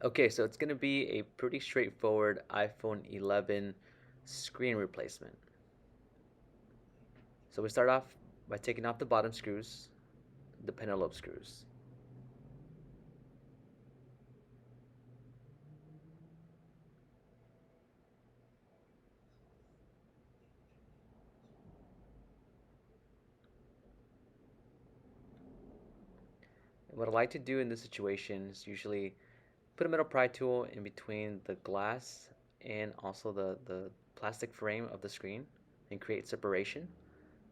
Okay, so it's going to be a pretty straightforward iPhone 11 screen replacement. So we start off by taking off the bottom screws, the penelope screws. And what I like to do in this situation is usually put a metal pry tool in between the glass and also the plastic frame of the screen and create separation.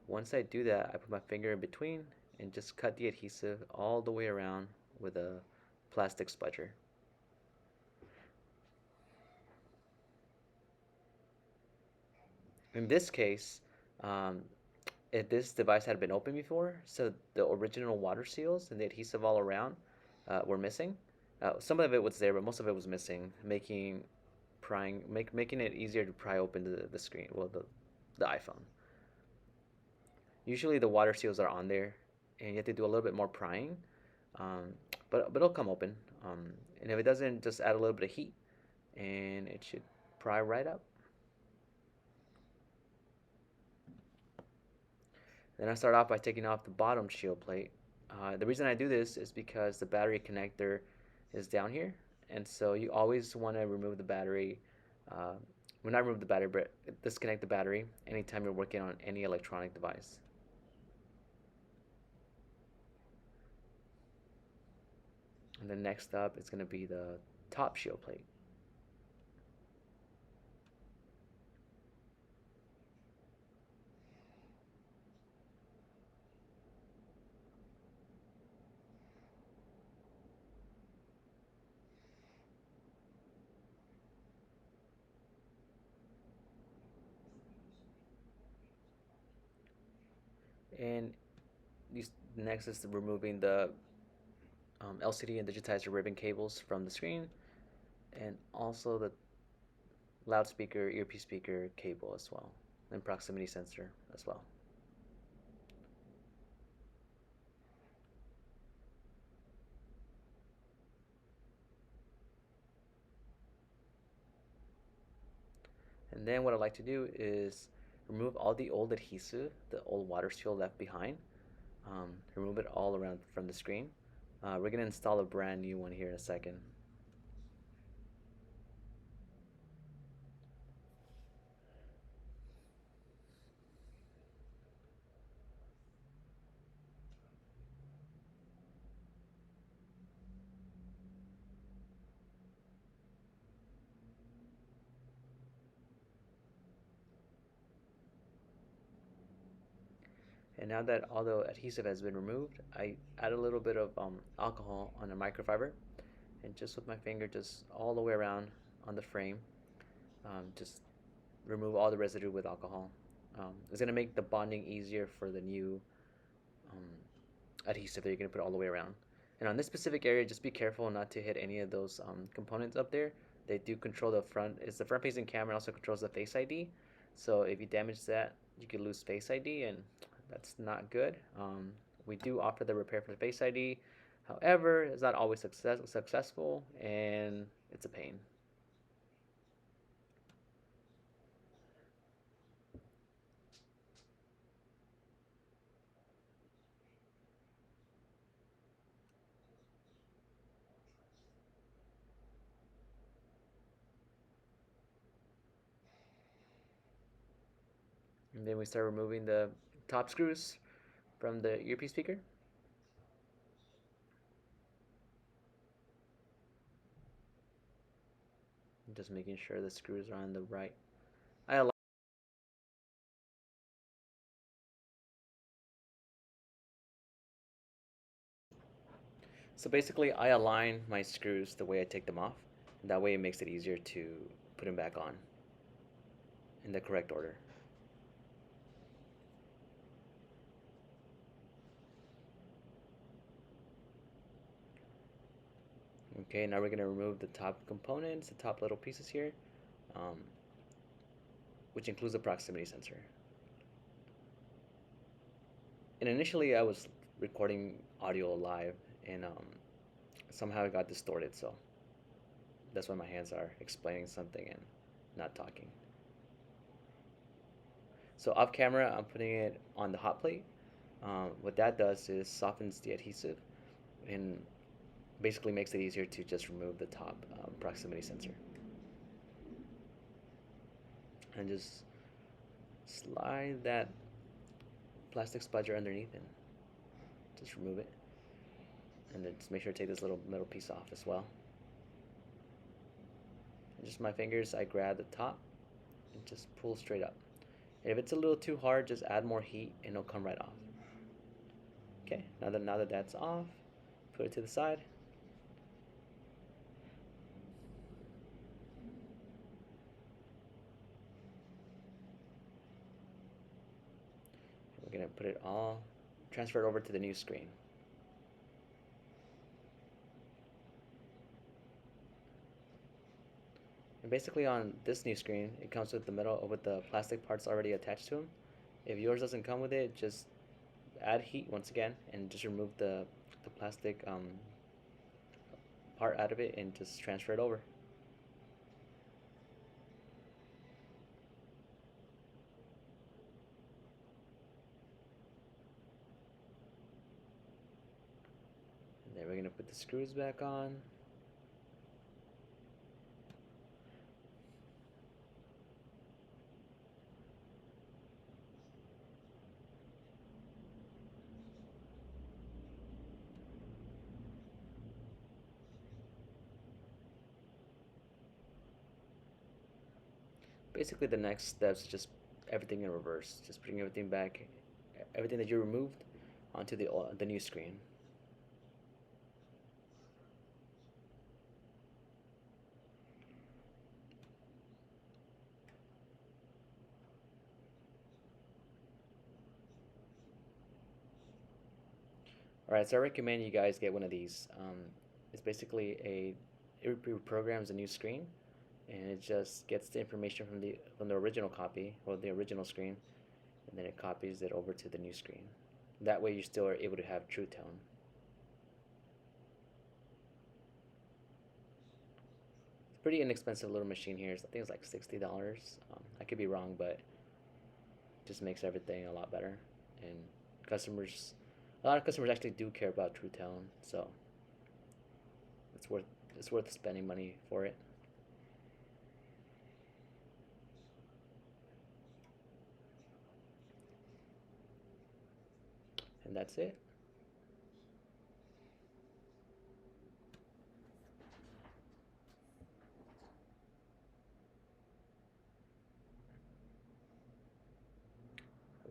Once I do that, I put my finger in between and just cut the adhesive all the way around with a plastic spudger. In this case, um, if this device had been open before, so the original water seals and the adhesive all around were missing. Some of it was there, but most of it was missing, making it easier to pry open the screen, well, the iPhone. Usually the water seals are on there, and you have to do a little bit more prying, um, but it'll come open. And if it doesn't, just add a little bit of heat, and it should pry right up. Then I start off by taking off the bottom shield plate. The reason I do this is because the battery connector is down here, and so you always want to remove the battery. Uh, well, not remove the battery, but disconnect the battery anytime you're working on any electronic device. And then next up, it's going to be the top shield plate. And these, next is removing the LCD and digitizer ribbon cables from the screen, and also the loudspeaker, earpiece speaker cable as well, and proximity sensor as well. And then what I like to do is remove all the old adhesive, the old water seal left behind. Remove it all around from the screen. We're going to install a brand new one here in a second. And now that all the adhesive has been removed, I add a little bit of alcohol on a microfiber, and just with my finger, just all the way around on the frame, just remove all the residue with alcohol. It's going to make the bonding easier for the new um, adhesive that you're going to put all the way around. And on this specific area, just be careful not to hit any of those components up there. They do control the front. It's the front facing camera, also controls the Face ID. So if you damage that, you could lose Face ID, and that's not good. We do offer the repair for Face ID. However, it's not always successful, and it's a pain. And then we start removing the top screws from the earpiece speaker. Just making sure the screws are on the right. I align. So basically, I align my screws the way I take them off. And that way, it makes it easier to put them back on in the correct order. Okay, now we're going to remove the top components, the top little pieces here, um, which includes the proximity sensor. And initially, I was recording audio live, and somehow it got distorted. So That's why my hands are explaining something and not talking. So off camera, I'm putting it on the hot plate. What that does is softens the adhesive and basically makes it easier to just remove the top proximity sensor. And just slide that plastic spudger underneath and just remove it. And then just make sure to take this little metal piece off as well. And just my fingers, I grab the top and just pull straight up. And if it's a little too hard, just add more heat and it'll come right off. Okay, now that that's off, put it to the side. We're gonna put it all, transfer it over to the new screen. And basically on this new screen, it comes with the plastic parts already attached to them. If yours doesn't come with it, just add heat once again and just remove the plastic part out of it and just transfer it over. And then we're gonna put the screws back on. Basically, the next steps is just everything in reverse. Just putting everything back, everything that you removed, onto the new screen. All right, so I recommend you guys get one of these. It's basically it reprograms a new screen, and it just gets the information from the original copy or the original screen, and then it copies it over to the new screen. That way, you still are able to have true tone. It's a pretty inexpensive little machine here. So I think it's like $60. I could be wrong, but it just makes everything a lot better. And customers, a lot of customers actually do care about true tone, so it's worth it's worth spending money for it. And that's it.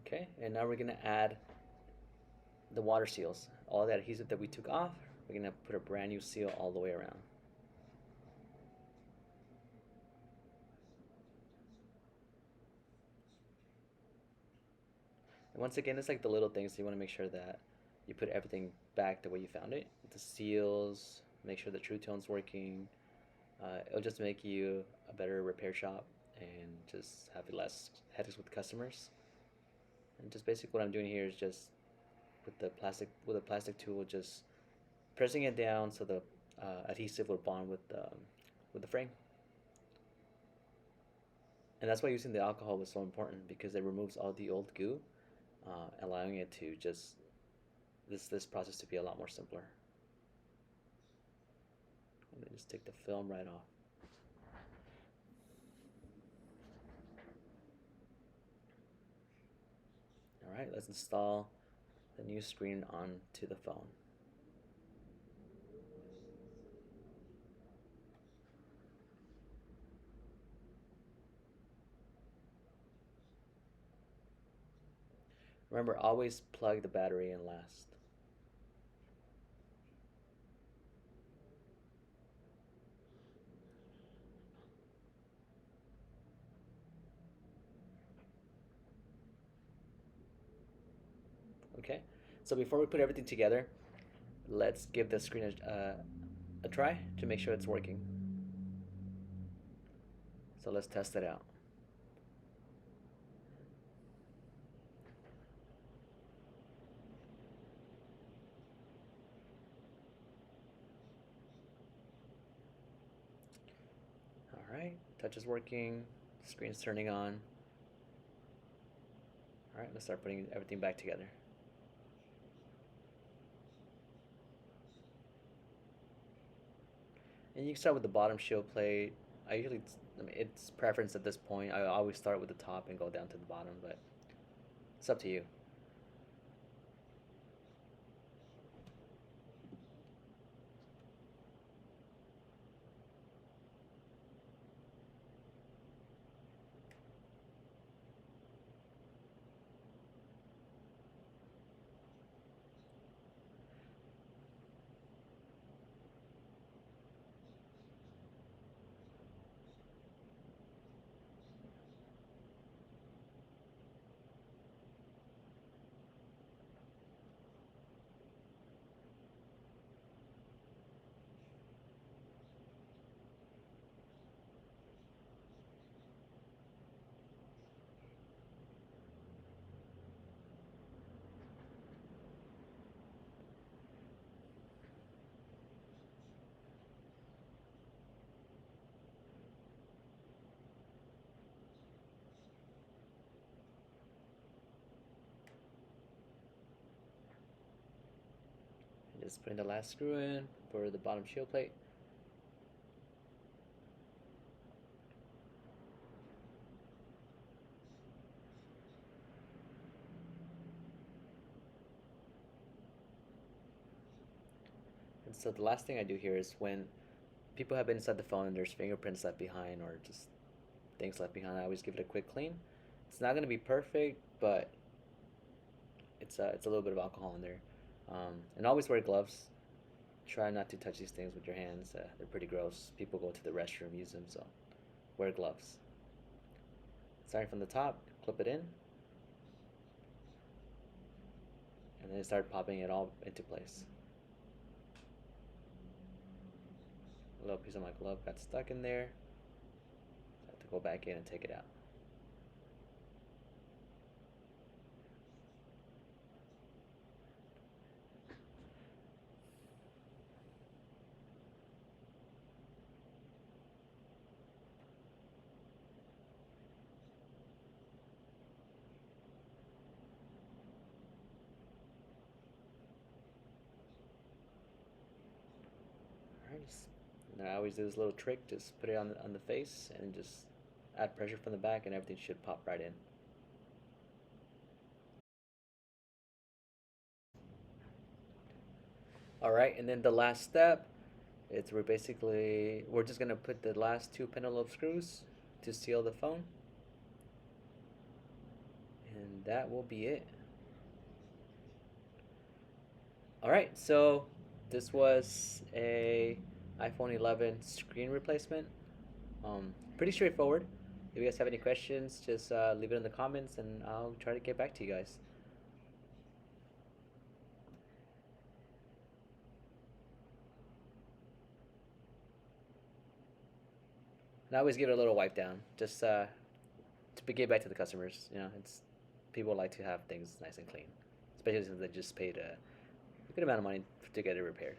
Okay, and now we're gonna add the water seals. All that adhesive that we took off, we're gonna put a brand new seal all the way around. And once again, it's like the little things, so you wanna make sure that you put everything back the way you found it. The seals, make sure the true tone's working. It'll just make you a better repair shop and just have less headaches with customers. And just basically what I'm doing here is just with a plastic tool, just pressing it down so the adhesive will bond with the frame. And that's why using the alcohol was so important because it removes all the old goo, allowing it to just this process to be a lot more simpler. And then just take the film right off. All right, let's install the new screen onto the phone. Remember, always plug the battery in last. Okay, so before we put everything together, let's give the screen a try to make sure it's working. So let's test it out. Alright, touch is working, screen's turning on. Alright, let's start putting everything back together. And you can start with the bottom shield plate. I usually, I mean, it's preference at this point. I always start with the top and go down to the bottom, but it's up to you. Just putting the last screw in for the bottom shield plate. And so the last thing I do here is when people have been inside the phone and there's fingerprints left behind or just things left behind, I always give it a quick clean. It's not going to be perfect, but it's a little bit of alcohol in there. And always wear gloves. Try not to touch these things with your hands. They're pretty gross. People go to the restroom, use them, so wear gloves. Starting from the top, clip it in, and then start popping it all into place. A little piece of my glove got stuck in there. So I have to go back in and take it out. Alright, and I always do this little trick, just put it on the face and just add pressure from the back and everything should pop right in. Alright, and then the last step, we're just gonna put the last two pentalobe screws to seal the phone. And that will be it. Alright, so this was a iPhone 11 screen replacement. Pretty straightforward. If you guys have any questions, just leave it in the comments and I'll try to get back to you guys. And I always give it a little wipe down, just to get back to the customers. You know, it's people like to have things nice and clean, especially since they just paid a good amount of money to get it repaired.